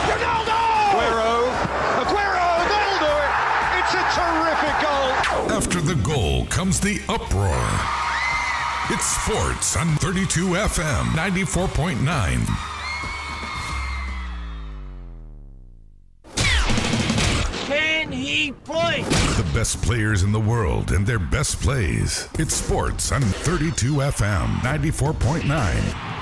Ronaldo! Aguero, that'll do it! It's a terrific goal! After the goal comes the uproar. It's sports on 32 FM 94.9. Can he play? The best players in the world and their best plays. It's sports on 32 FM 94.9.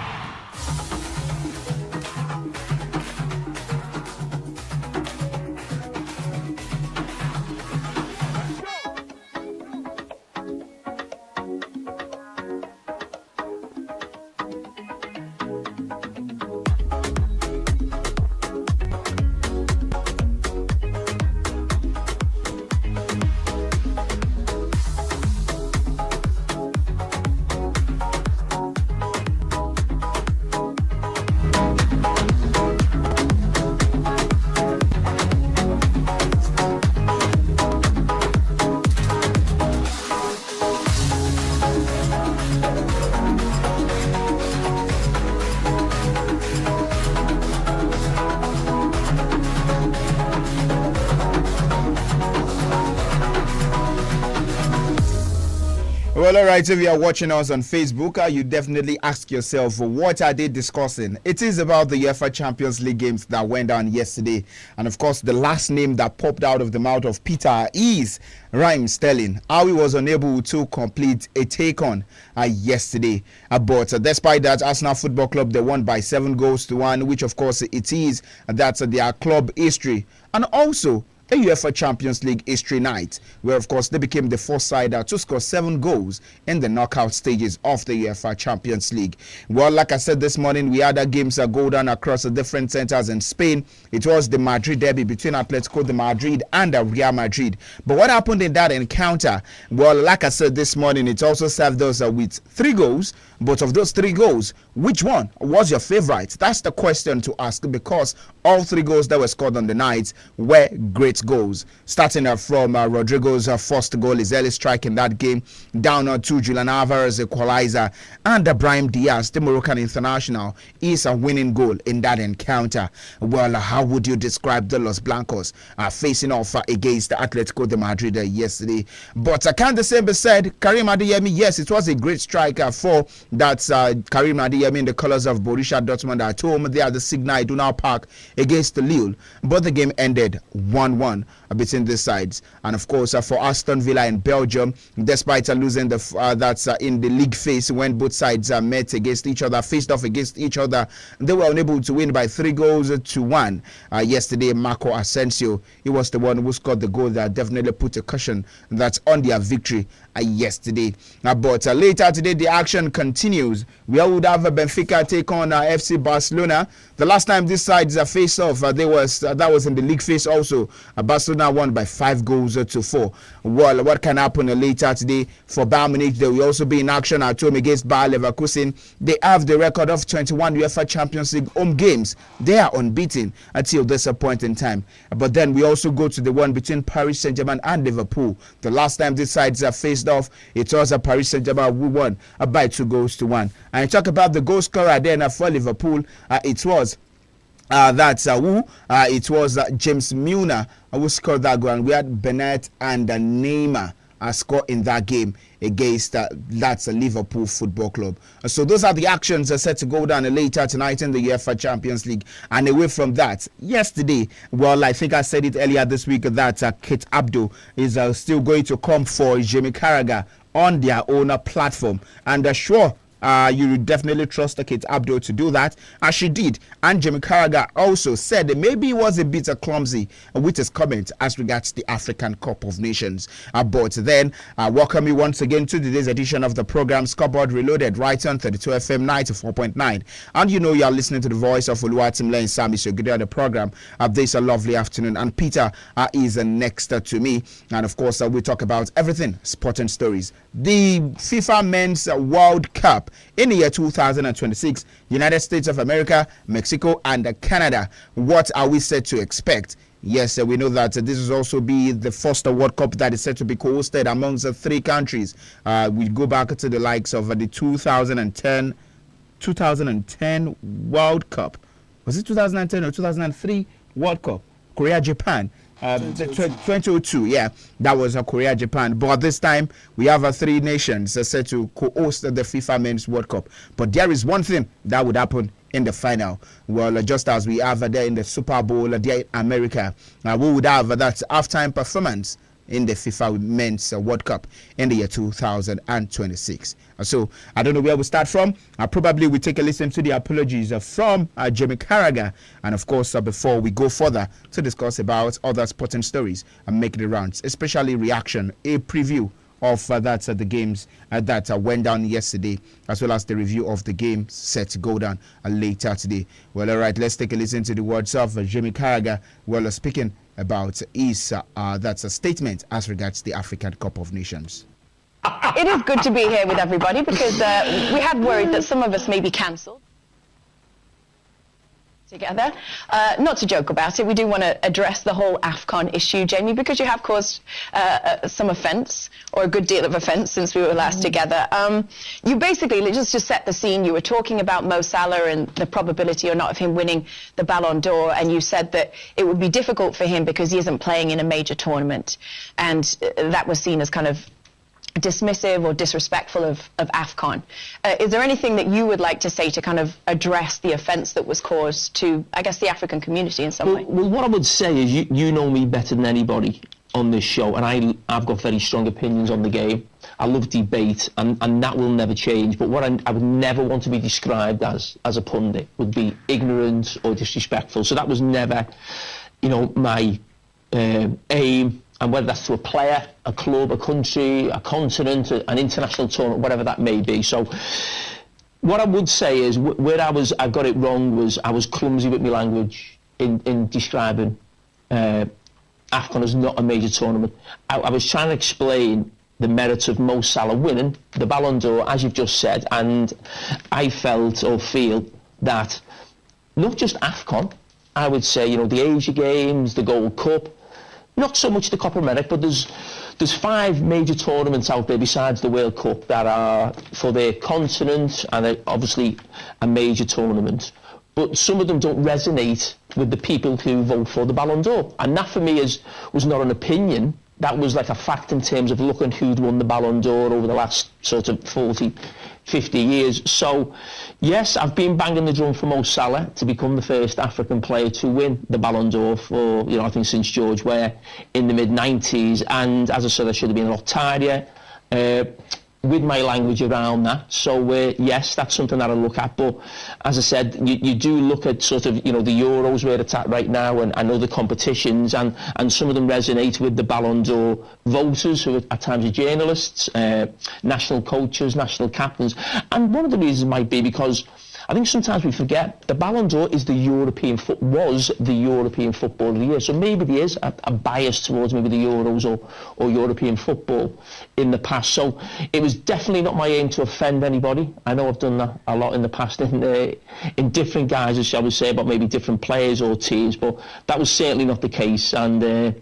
Well, all right, if you are watching us on Facebook, you definitely ask yourself, what are they discussing? It is about the UEFA Champions League games that went down yesterday. And of course, the last name that popped out of the mouth of Peter is Raheem Sterling. How he was unable to complete a take-on yesterday. But despite that, Arsenal Football Club, they won by 7-1, which of course it is. That's their club history. And also, a UEFA Champions League history night, where of course they became the first side to score 7 goals in the knockout stages of the UEFA Champions League. Well, like I said this morning, we had games go down across the different centers in Spain. It was the Madrid derby between Atletico de Madrid and Real Madrid. But what happened in that encounter? Well, like I said this morning, it also served us with 3 goals. But of those 3 goals, which one was your favorite? That's the question to ask, because all 3 goals that were scored on the night were great goals. Starting from Rodrigo's first goal, his early strike in that game, down to Julian Alvarez's equalizer, and Brahim Diaz, the Moroccan international, is a winning goal in that encounter. Well, how would you describe the Los Blancos facing off against Atletico de Madrid yesterday? But can the same be said? Karim Adeyemi, yes, it was a great strike for that's Karim Adeyemi in the colors of Borussia Dortmund at home. They are the Signal Iduna Park against Lille, but the game ended 1-1 between the sides. And of course, for Aston Villa in Belgium, despite losing that's in the league phase when both sides met against each other, faced off against each other, they were unable to win by 3-1 yesterday. Marco Asensio, he was the one who scored the goal that definitely put a cushion that's on their victory yesterday. But later today, the action continues. We would have Benfica take on FC Barcelona. The last time these sides faced off, that was in the league phase also. Barcelona won by 5-4. Well, what can happen later today for Bayern Munich? They will also be in action at home against Bayer Leverkusen. They have the record of 21 UEFA Champions League home games. They are unbeaten until this point in time. But then we also go to the one between Paris Saint-Germain and Liverpool. The last time these sides faced off, it was Paris Saint-Germain who won by 2-1. And talk about the goal scorer then for Liverpool, it was it was James Milner who scored that goal, and we had Bennett and Neymar score in that game against that's Liverpool Football Club. So those are the actions set to go down later tonight in the UEFA Champions League. And away from that, yesterday, well, I think I said it earlier this week that 𝐃𝐈𝐒 is still going to come for Jamie Carragher on their own platform, and sure, you definitely trust 𝐾𝐈𝐒 to do that, as she did. And Jamie Carragher also said that maybe he was a bit clumsy with his comment as regards the African Cup of Nations. But then, welcome you once again to today's edition of the program Scoreboard Reloaded, right on 32 FM 94.9. And you know you are listening to the voice of Oluwatimile and SAMIES. You're good at the program this lovely afternoon. And Peter is next to me. And of course, we talk about everything sporting stories. The FIFA Men's World Cup in the year 2026, United States of America, Mexico, and Canada. What are we set to expect? Yes, we know that this will also be the first World Cup that is set to be co-hosted amongst the 3 countries. We go back to the likes of the 2010 World Cup. Was it 2010 or 2003 World Cup? Korea-Japan. 2002, yeah, that was Korea-Japan. But this time we have 3 nations set to co-host the FIFA Men's World Cup. But there is one thing that would happen in the final. Well, just as we have there in the Super Bowl there in America, we would have that halftime performance in the FIFA Men's World Cup in the year 2026. So I don't know where we start from. Probably we take a listen to the apologies from Jamie Carragher, and of course before we go further to discuss about other sporting stories and make the rounds, especially reaction, a preview of the games that went down yesterday, as well as the review of the games set to go down later today. Well, all right, let's take a listen to the words of Jamie Carragher, well, speaking about his that's a statement as regards the African Cup of Nations. It is good to be here with everybody because we had worried that some of us may be cancelled together. Not to joke about it, we do want to address the whole AFCON issue, Jamie, because you have caused some offence, or a good deal of offence, since we were last together. You basically, just to set the scene, you were talking about Mo Salah and the probability or not of him winning the Ballon d'Or, and you said that it would be difficult for him because he isn't playing in a major tournament, and that was seen as kind of dismissive or disrespectful of AFCON. Is there anything that you would like to say to kind of address the offence that was caused to, I guess, the African community in some way? Well, what I would say is you know me better than anybody on this show, and I've got very strong opinions on the game. I love debate, and that will never change. But what I would never want to be described as a pundit would be ignorant or disrespectful. So that was never, my aim. And whether that's to a player, a club, a country, a continent, an international tournament, whatever that may be. So what I would say is where I got it wrong was I was clumsy with my language in describing AFCON as not a major tournament. I was trying to explain the merits of Mo Salah winning the Ballon d'Or, as you've just said, and I felt or feel that not just AFCON, I would say, the Asia Games, the Gold Cup, not so much the Copa America, but there's 5 major tournaments out there besides the World Cup that are for their continent, and they're obviously a major tournament. But some of them don't resonate with the people who vote for the Ballon d'Or. And that for me was not an opinion. That was like a fact in terms of looking who'd won the Ballon d'Or over the last sort of 40, 50 years. So, yes, I've been banging the drum for Mo Salah to become the first African player to win the Ballon d'Or for, I think since George Weah in the mid-90s. And as I said, I should have been a lot tidier with my language around that. So, yes, that's something that I look at. But as I said, you do look at sort of, the Euros where it's at right now and other competitions, and some of them resonate with the Ballon d'Or voters, who at times are journalists, national coaches, national captains. And one of the reasons might be because I think sometimes we forget the Ballon d'Or was the European Football of the Year. So maybe there is a bias towards maybe the Euros or European football in the past. So it was definitely not my aim to offend anybody. I know I've done that a lot in the past in different guises, shall we say, about maybe different players or teams, but that was certainly not the case. And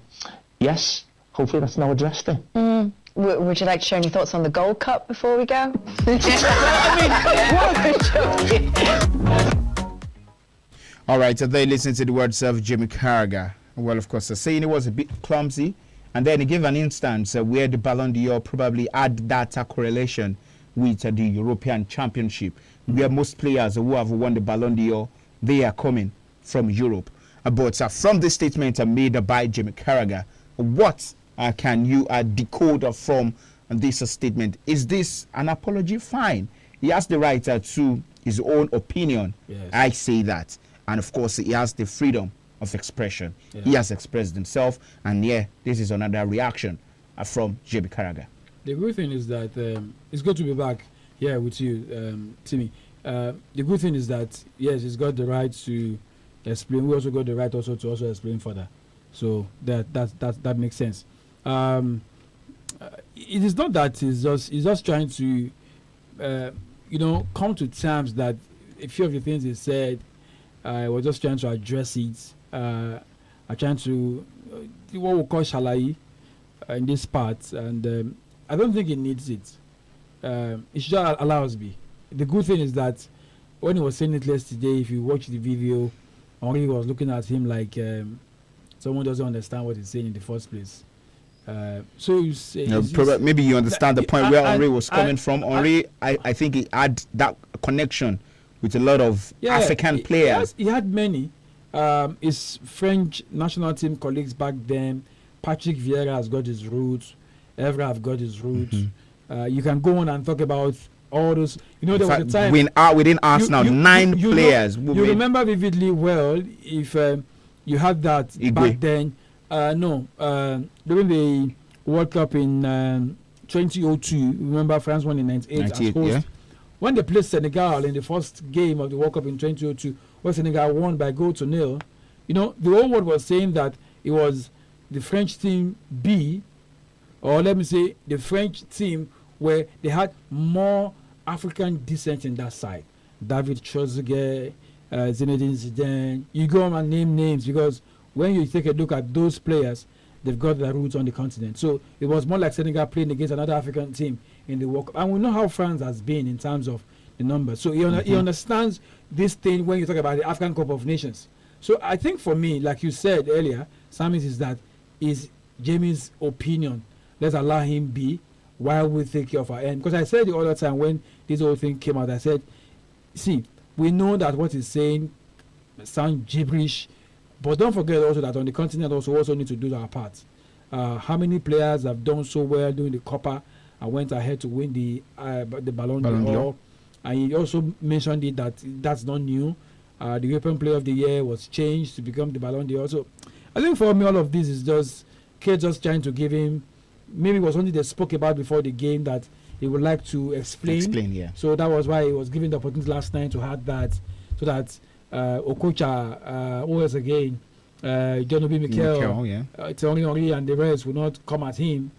yes, hopefully that's now addressed it. Would you like to share any thoughts on the Gold Cup before we go? All right, so they listened to the words of Jamie Carragher. Well, of course, saying it was a bit clumsy, and then he gave an instance where the Ballon d'Or probably had that correlation with the European Championship, where most players who have won the Ballon d'Or, they are coming from Europe. But from this statement made by Jamie Carragher, what can you decode from this statement? Is this an apology? Fine. He has the right to his own opinion. Yes. I say that. And of course, he has the freedom of expression. Yeah. He has expressed himself. And yeah, this is another reaction from Jamie Carragher. The good thing is that it's good to be back here with you, Timmy. The good thing is that, yes, he's got the right to explain. We also got the right to also explain further. So that makes sense. It is not that he's just trying to come to terms that a few of the things he said, we're just trying to address it. I'm trying to what we call shalai in this part, and I don't think he needs it. It should allow us be. The good thing is that when he was saying it yesterday, if you watch the video, Henri was looking at him like someone doesn't understand what he's saying in the first place. So you say maybe you understand the point where Henri was coming from. Henri, I think he had that connection with a lot of African players. He had many. His French national team colleagues back then, Patrick Vieira has got his roots, Evra have got his roots. You can go on and talk about all those. You know, there was a time within Arsenal, 9 players. You remember vividly well if you had that back then. During the World Cup in 2002, remember France won in 98 as host. Yeah. When they played Senegal in the first game of the World Cup in 2002, where Senegal won by 0-0, you know, the whole world was saying that it was the French team B, or let me say the French team where they had more African descent in that side. David Trezeguet, Zinedine Zidane, you go and name names, because when you take a look at those players, they've got their roots on the continent. So it was more like Senegal playing against another African team in the World Cup. And we know how France has been in terms of the numbers. So he understands this thing when you talk about the African Cup of Nations. So I think for me, like you said earlier, Samis, is Jamie's opinion. Let's allow him be while we take care of our end. Because I said the other time when this whole thing came out, I said, see, we know that what he's saying sounds gibberish, but don't forget also that on the continent also need to do our part. How many players have done so well during the Copa and went ahead to win the Ballon d'Or? And he also mentioned it that that's not new. The European Player of the Year was changed to become the Ballon d'Or. So I think for me all of this is just K just trying to give him, maybe it was something they spoke about before the game that he would like to explain. So that was why he was given the opportunity last night to have that, so that Okocha, who else again, 𝐷𝐿𝐕𝐄, Henri and the rest will not come at him.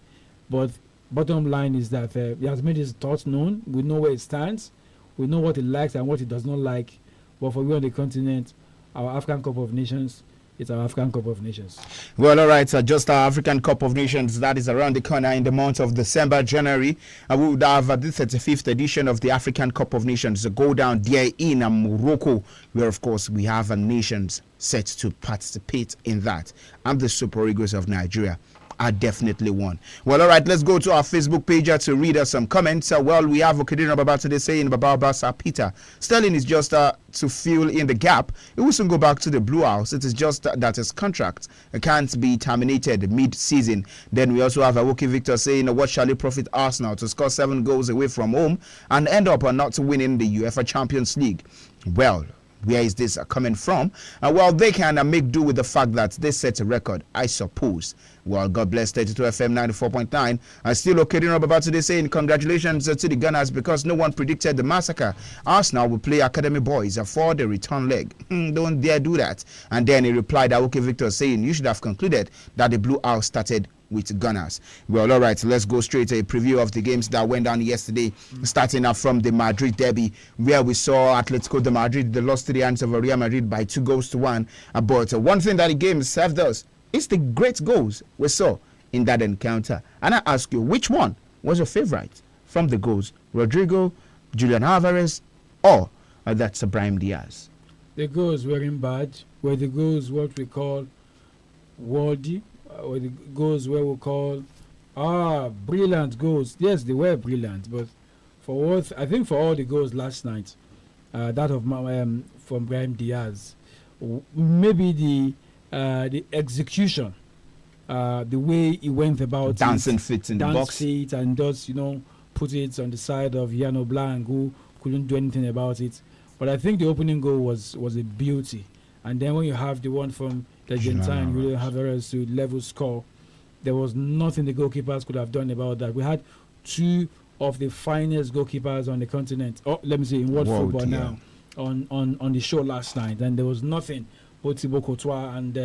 But bottom line is that he has made his thoughts known. We know where he stands. We know what he likes and what he does not like. But for we on the continent, our African Cup of Nations, it's our African Cup of Nations. Well, all right, so just our African Cup of Nations, that is around the corner in the month of December, January. We would have the 35th edition of the African Cup of Nations go down there in Morocco, where, of course, we have nations set to participate in that. And the Super Eagles of Nigeria are definitely one. Well, all right, let's go to our Facebook page to read us some comments. Well, we have Okadina Baba today saying, Baba Basa Peter, Sterling is just to fill in the gap. It will soon go back to the Blue House. It is just that his contract can't be terminated mid-season. Then we also have Awoki Victor saying, what shall it profit Arsenal to score 7 goals away from home and end up not winning the UEFA Champions League? Well, where is this coming from? Well, they can make do with the fact that they set a record, I suppose. Well, God bless 32 FM 94.9. Still Okadina Baba today saying, congratulations to the Gunners because no one predicted the massacre. Arsenal will play Academy Boys for the return leg. Don't dare do that. And then he replied, okay, Victor, saying, you should have concluded that the Blue House started with Gunners. Well, all right, let's go straight to a preview of the games that went down yesterday, starting up from the Madrid derby, where we saw Atletico de Madrid, they lost to the hands of Real Madrid by 2-1. But one thing that the game served us is the great goals we saw in that encounter. And I ask you, which one was your favorite from the goals? Rodrigo, Julian Alvarez, or that's Brahim Diaz? The goals weren't bad. Were the goals what we call worthy? Or the goals where we call brilliant goals? Yes, they were brilliant, but I think for all the goals last night, that of from Brahim Diaz, maybe the execution, the way he went about dancing feet in the box, feet and just put it on the side of Jan Oblak, who couldn't do anything about it. But I think the opening goal was a beauty. And then when you have the one from the Argentine, you really have a to level score. There was nothing the goalkeepers could have done about that. We had 2 of the finest goalkeepers on the continent. Let me say in world football now on the show last night, and there was nothing both Thibaut Courtois and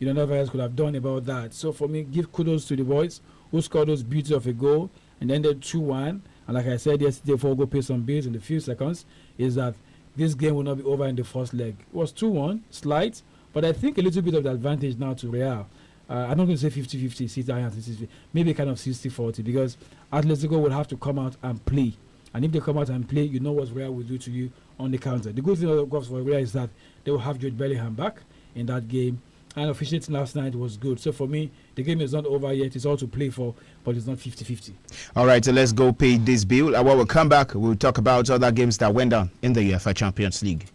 Alvarez could have done about that. So for me, give kudos to the boys who scored those beauty of a goal and then the 2-1. And like I said yesterday, before we go pay some bills in a few seconds, is that this game will not be over in the first leg. It was 2-1, slight, but I think a little bit of the advantage now to Real. I'm not going to say 50-50, maybe kind of 60-40, because Atletico will have to come out and play. And if they come out and play, you know what Real will do to you on the counter. The good thing, of course, for Villa is that they will have Jude Bellingham back in that game. And officiating last night was good. So for me, the game is not over yet. It's all to play for, but it's not 50-50. All right, so let's go pay this bill. And when we come back, we'll talk about other games that went down in the UEFA Champions League.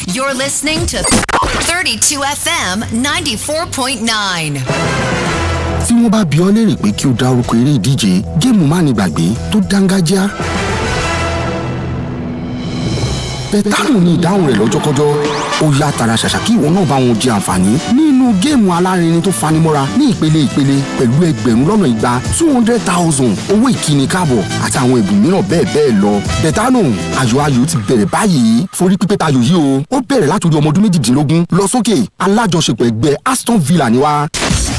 You're listening to 32 FM 94.9. Tí wọ́n bá bi ọ́ léèrè pé kí o dá orúkọ eré ìdíje géèmù mánigbàgbé tó dángájá, bẹ́tàmù ni ìdáhùn rẹ̀ lọ́jọ́kọ́jọ́. Ó yá tara ṣàṣà kí ìwọ náà bá wọn jẹ àǹfààní nínú géèmù alárinrin tó fanimọ́ra ní ìpele pẹ̀lú ẹgbẹ̀rún lọ́nà igba 200,000 owó ìkíni káàbọ̀ àti àwọn ẹ̀bùn mìíràn bẹ́ẹ̀ lọ. bẹ́tàmù ayò ti bẹ̀rẹ̀ báyìí. Forí pípẹ́ tayò yìí o. Ó bẹ̀rẹ̀ látòrí ọmọ ọdún 18 lọ sókè. Alájọṣepọ̀ ẹgbẹ́ Aston Villa ni wá.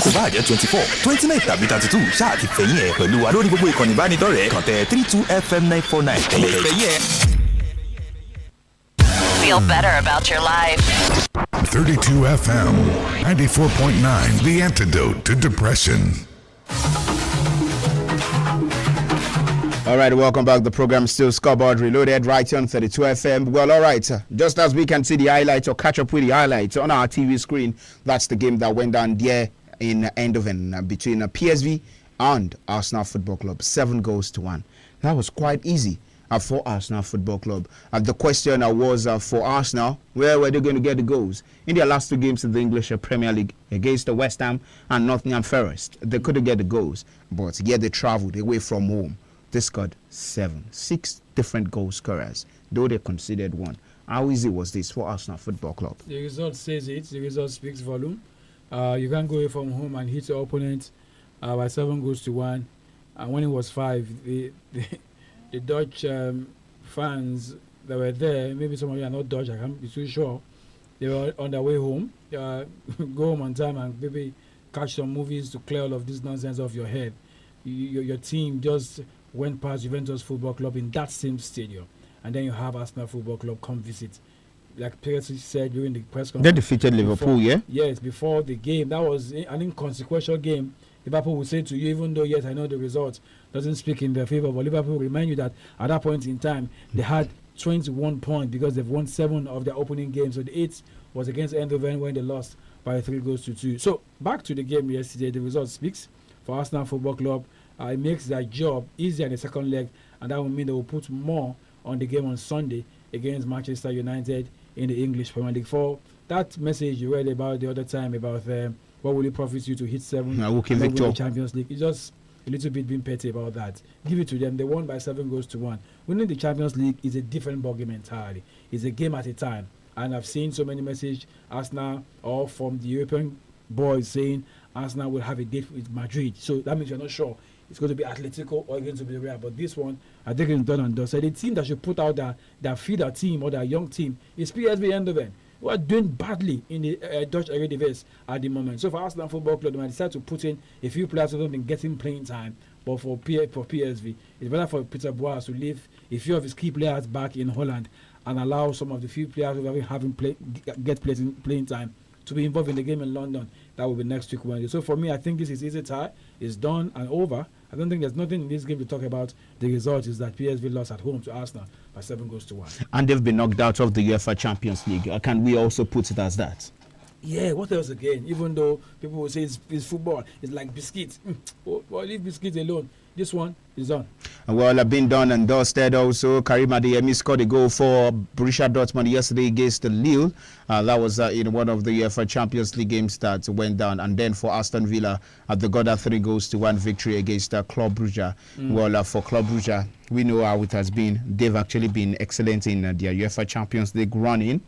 Kò bá jẹ́ 24, 29 tàbí 32 ṣáà ti fẹ̀yìn ẹ̀ pẹ̀lú wa lórí gbogbo ìkànnì ìbánidọ́rẹ̀ẹ́ kàn tẹ 32 FM 949 ẹ̀yẹ̀ fẹ̀yìn ẹ̀. Feel better about your life. 32 FM 94.9, the antidote to depression. All right, welcome back. The program is still Scoreboard Reloaded right here on 32 FM. Well, all right, just as we can see the highlights or catch up with the highlights on our TV screen, that's the game that went down there in Eindhoven between PSV and Arsenal Football Club. 7-1. That was quite easy for Arsenal Football Club. The question was for Arsenal, where were they going to get the goals? In their last 2 games in the English Premier League against the West Ham and Nottingham Forest, they couldn't get the goals, but yet they travelled away from home. They scored 6 different goal scorers, though they conceded 1. How easy was this for Arsenal Football Club? The result says it. The result speaks volume. You can't go away from home and hit your opponent by 7-1. And when it was 5, the Dutch fans that were there, maybe some of you are not Dutch, I can't be too sure, they were on their way home. Go home on time and maybe catch some movies to clear all of this nonsense off your head. Your team just went past Juventus Football Club in that same stadium, and then you have Arsenal Football Club come visit. Like Perez said during the press conference, they defeated Liverpool, yeah? Yes, before the game. That was an inconsequential game. Liverpool will say to you, even though, yes, I know the result doesn't speak in their favor, but Liverpool will remind you that at that point in time, they had 21 points because they've won 7 of their opening games. So the 8th was against Eindhoven when they lost by 3-2. So back to the game yesterday, the result speaks for Arsenal Football Club. It makes their job easier in the second leg, and that will mean they will put more on the game on Sunday against Manchester United in the English Premier League. For that message you read about the other time about what will it profit you to hit 7 and win the Champions League, it's just a little bit being petty about that. Give it to them. They won by 7-1. Winning the Champions League is a different ballgame entirely. It's a game at a time. And I've seen so many messages, Arsenal or from the European boys saying Arsenal will have a date with Madrid. So that means you're not sure it's going to be Atletico or going to be Real. But this one, I think it's done and done. So the team that should put out their feeder team or their young team is PSV Eindhoven, who are doing badly in the Dutch Eredivisie at the moment. So for Arsenal Football Club, they might decide to put in a few players who haven't been getting playing time. But for PSV, it's better for Peter Boas to leave a few of his key players back in Holland and allow some of the few players who haven't get playing time to be involved in the game in London. That will be next week Wednesday. So for me, I think this is easy tie. It's done and over. I don't think there's nothing in this game to talk about. The result is that PSV lost at home to Arsenal by 7-1. And they've been knocked out of the UEFA Champions League. Can we also put it as that? Yeah, what else again? Even though people will say it's football, it's like biscuits. Well, leave biscuits alone. This one is done. Well, been done and dusted also. Karim Adeyemi scored a goal for Borussia Dortmund yesterday against Lille. That was in one of the UEFA Champions League games that went down. And then for Aston Villa, they got a 3-1 victory against Club Brugge. Well, for Club Brugge, we know how it has been. They've actually been excellent in their UEFA Champions League running,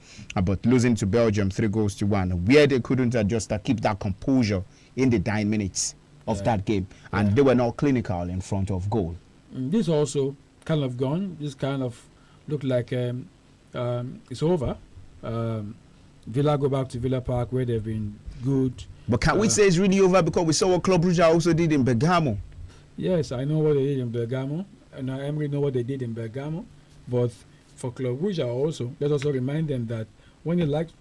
but losing to Belgium 3-1, where they couldn't just keep that composure in the 9 minutes of that game, and they were not clinical in front of goal. This also kind of gone. This kind of looked like it's over. Villa go back to Villa Park where they've been good. But can we say it's really over because we saw what Club Brugge also did in Bergamo? Yes, I know what they did in Bergamo, and I Emery know what they did in Bergamo. But for Club Brugge also, let's also remind them that when the likes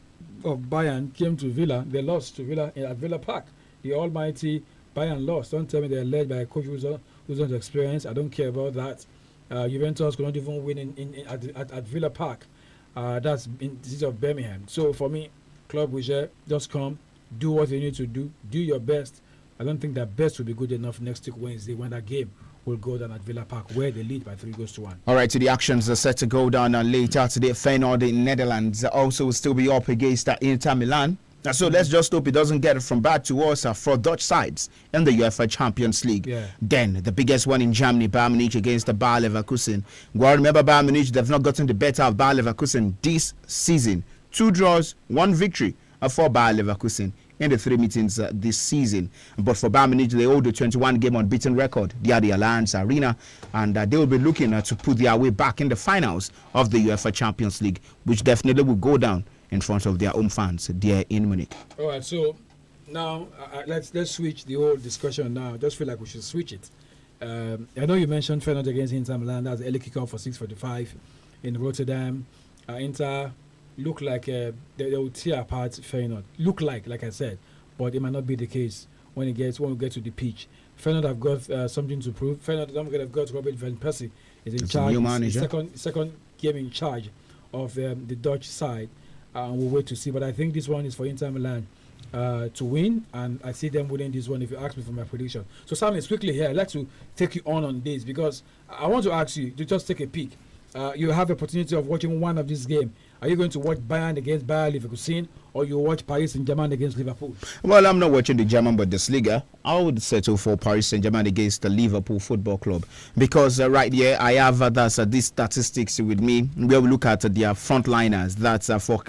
of Bayern came to Villa, they lost to Villa at Villa Park. The almighty Bayern lost. Don't tell me they're led by a coach who's not experienced. I don't care about that. Juventus could not even win at Villa Park. That's in the city of Birmingham. So for me, Club Brugge, just come, do what you need to do your best. I don't think that best will be good enough next week Wednesday when that game will go down at Villa Park, where they lead by 3-1. All right, so the actions are set to go down later today. Feyenoord in Netherlands also will still be up against Inter Milan. So let's just hope it doesn't get from bad to worse for Dutch sides in the UEFA Champions League. Yeah. Then the biggest one in Germany, Bayern Munich against the Bayer Leverkusen. Well, remember Bayern Munich, they've not gotten the better of Bayer Leverkusen this season. 2 draws, 1 victory for Bayer Leverkusen in the 3 meetings this season. But for Bayern Munich, they hold the 21-game unbeaten record. They are the Allianz Arena, and they will be looking to put their way back in the finals of the UEFA Champions League, which definitely will go down in front of their own fans there in Munich. All right, so now let's switch the whole discussion now. I just feel like we should switch it. I know you mentioned Feyenoord against Inter Milan. That's early kickoff for 6:45 in Rotterdam. Inter look like they will tear apart Feyenoord. Look like I said, but it might not be the case when we get to the pitch. Feyenoord have got something to prove. Feyenoord, don't forget, have got Robert van Persie is in charge. New manager. Second game in charge of the Dutch side. We'll wait to see. But I think this one is for Inter Milan to win, and I see them winning this one if you ask me for my prediction. So, Samuels, quickly here, I'd like to take you on this because I want to ask you to just take a peek. You have the opportunity of watching one of these games. Are you going to watch Bayern against Bayer Leverkusen, or you watch Paris Saint-Germain against Liverpool? Well, I'm not watching the German Bundesliga. I would settle for Paris Saint-Germain against the Liverpool Football Club because right here I have these statistics with me where we look at their frontliners. That's for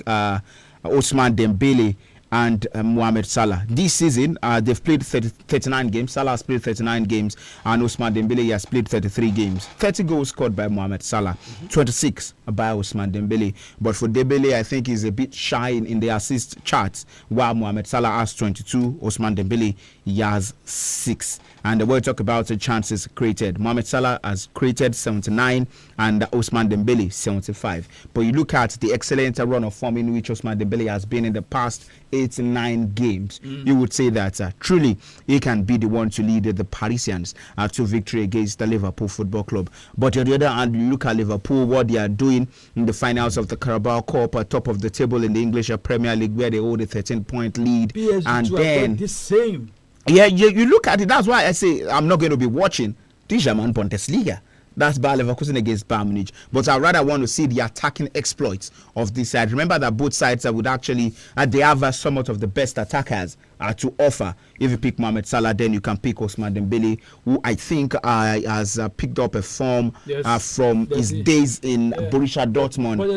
Ousmane Dembele and Mohamed Salah. This season, they've played 39 games. Salah has played 39 games, and Ousmane Dembele has played 33 games. 30 goals scored by Mohamed Salah, 26 by Ousmane Dembele. But for Dembele, I think he's a bit shy in the assist charts, while Mohamed Salah has 22, Ousmane Dembele he has 6. And when we talk about the chances created, Mohamed Salah has created 79 and Ousmane Dembele 75. But you look at the excellent run of form in which Ousmane Dembele has been in the past 89 games, you would say that truly he can be the one to lead the Parisians to victory against the Liverpool Football Club. But on the other hand, you look at Liverpool, what they are doing in the finals of the Carabao Cup, top of the table in the English Premier League, where they hold a 13-point lead. PSG and then the same. Yeah, you look at it. That's why I say I'm not going to be watching the German Bundesliga. That's Bayer Leverkusen against Bayern Munich. But I rather want to see the attacking exploits of this side. Remember that both sides would actually, they have somewhat of the best attackers to offer. If you pick Mohamed Salah, then you can pick Ousmane Dembele, who I think has picked up a form from his days in Borussia Dortmund. But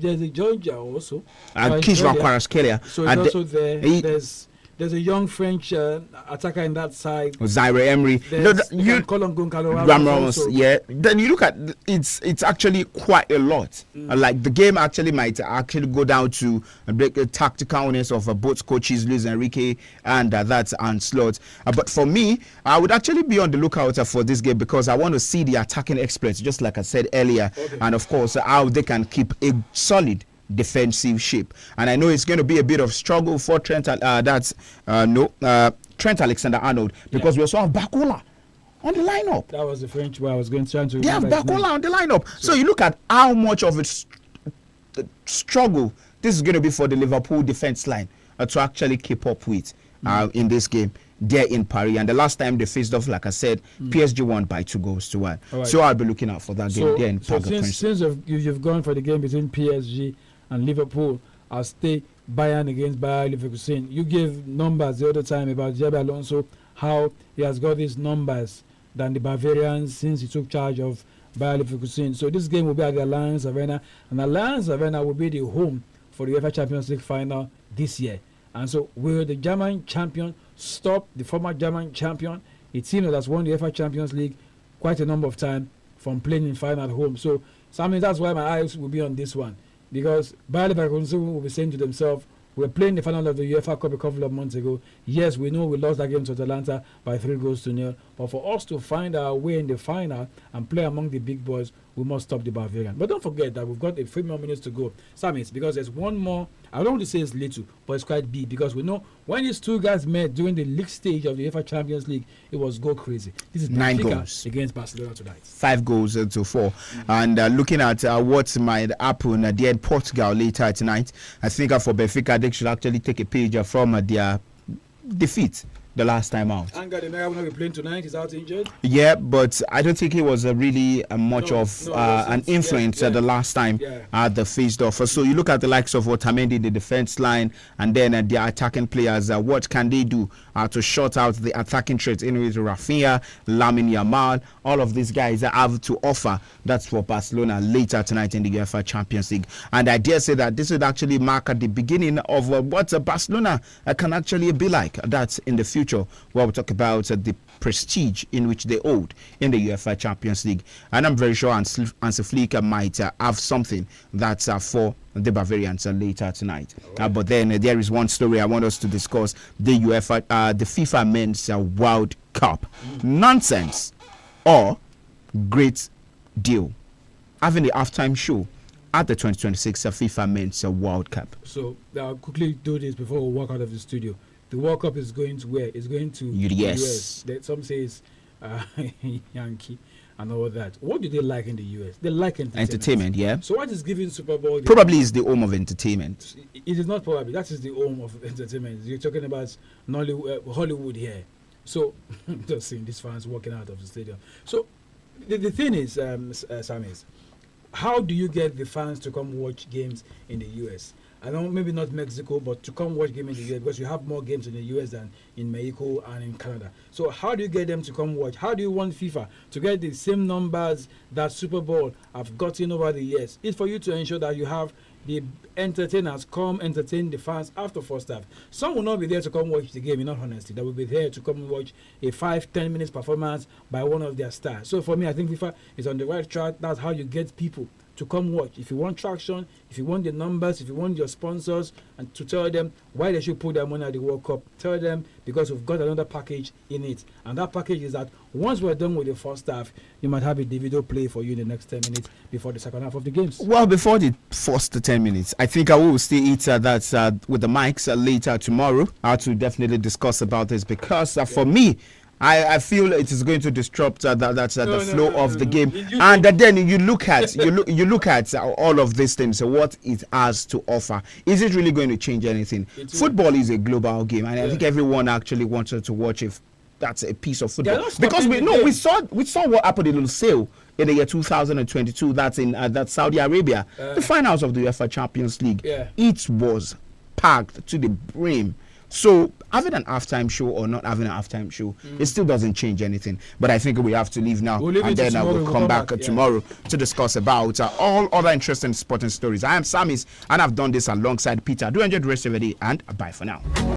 there's a Georgia also. 𝐃𝐈𝐒. So it's also there. There's a young French attacker in that side. Zaire Emery. You call him Gonzalo Ramos. Yeah. Then you look at it's actually quite a lot. Like the game actually might actually go down to the tacticalness of both coaches, Luis Enrique and that's Ancelotti. But for me, I would actually be on the lookout for this game because I want to see the attacking exploits, just like I said earlier, and of course how they can keep a solid defensive shape. And I know it's going to be a bit of struggle for Trent Alexander-Arnold because we also have Bakola on the lineup. That was the French where I was trying to. They have Bakola on the lineup. So you look at how much of a struggle this is going to be for the Liverpool defense line to actually keep up with in this game there in Paris. And the last time they faced off, like I said, PSG won by 2-1. Right. So I'll be looking out for that game there in Paris. Since you've gone for the game between PSG and Liverpool, I'll stay Bayern against Bayer Leverkusen. You gave numbers the other time about Xabi Alonso, how he has got these numbers than the Bavarians since he took charge of Bayer Leverkusen. So this game will be at the Allianz Arena, and Allianz Arena will be the home for the UEFA Champions League final this year. And so will the German champion stop the former German champion, a team that has won the UEFA Champions League quite a number of times, from playing in final at home? So that's why my eyes will be on this one. Because Bayer Leverkusen will be saying to themselves, we're playing the final of the UEFA Cup a couple of months ago. Yes, we know we lost that game to Atalanta by 3-0. But for us to find our way in the final and play among the big boys, we must stop the Bavarian. But don't forget that we've got a few more minutes to go, SAMIES, because there's one more. I don't want to say it's little, but it's quite big, because we know when these two guys met during the league stage of the UEFA Champions League, it was go crazy. This is 9 Benfica goals against Barcelona tonight. 5 goals to 4. And looking at what might happen at Portugal later tonight, I think for Benfica, they should actually take a page from their defeat the last time out. Angel Di Maria will not be playing tonight. He's out injured. Yeah, but I don't think he was really much an influence the last time they faced off. So you look at the likes of Otamendi, the defense line, and then their attacking players. What can they do to shut out the attacking threats? Anyways, Rafinha, Lamine Yamal, all of these guys have to offer. That's for Barcelona later tonight in the UEFA Champions League. And I dare say that this would actually mark the beginning of what Barcelona can actually be like. That's in the future, where we talk about the prestige in which they hold in the UEFA Champions League. And I'm very sure Hansi Flick might have something that's for the Bavarians later tonight. But then there is one story I want us to discuss: the FIFA Men's World Cup. Nonsense or great deal? Having the halftime show at the 2026 FIFA Men's World Cup. So I'll quickly do this before we walk out of the studio. The World Cup is going to where? It's going to US. Some says Yankee and all that. What do they like in the US? They like entertainment. Yeah. So what is giving Super Bowl? Probably is the home of entertainment. It is not probably. That is the home of entertainment. You're talking about Hollywood here. So just seeing these fans walking out of the stadium. So the thing is, SAMIES, how do you get the fans to come watch games in the US? I don't, maybe not Mexico, but to come watch games in the US, because you have more games in the US than in Mexico and in Canada. So how do you get them to come watch? How do you want FIFA to get the same numbers that Super Bowl have gotten over the years? It's for you to ensure that you have the entertainers come entertain the fans after first half. Some will not be there to come watch the game, in all honesty. They will be there to come and watch a 5-10 minutes performance by one of their stars. So for me, I think FIFA is on the right track. That's how you get people to come watch. If you want traction, if you want the numbers, if you want your sponsors, and to tell them why they should put their money at the World Cup, tell them because we've got another package in it. And that package is that once we're done with the first half, you might have a video play for you in the next 10 minutes before the second half of the games. Well, before the first 10 minutes, I think I will still eat that with the mics later tomorrow. I have to definitely discuss about this, because for me, I feel it is going to disrupt the flow of the game. And then you look at you look at all of these things, what it has to offer. Is it really going to change anything? Football is a global game, and I think everyone actually wanted to watch it. That's a piece of football, because we saw what happened in Lusail in the year 2022. That's in that's Saudi Arabia, the finals of the UEFA Champions League. It was packed to the brim. So having an halftime show or not having an halftime show, it still doesn't change anything. But I think we have to leave now, and then I will come back tomorrow to discuss about all other interesting sporting stories. I am SAMIES, and I've done this alongside Peter. Do enjoy the rest of the day, and bye for now.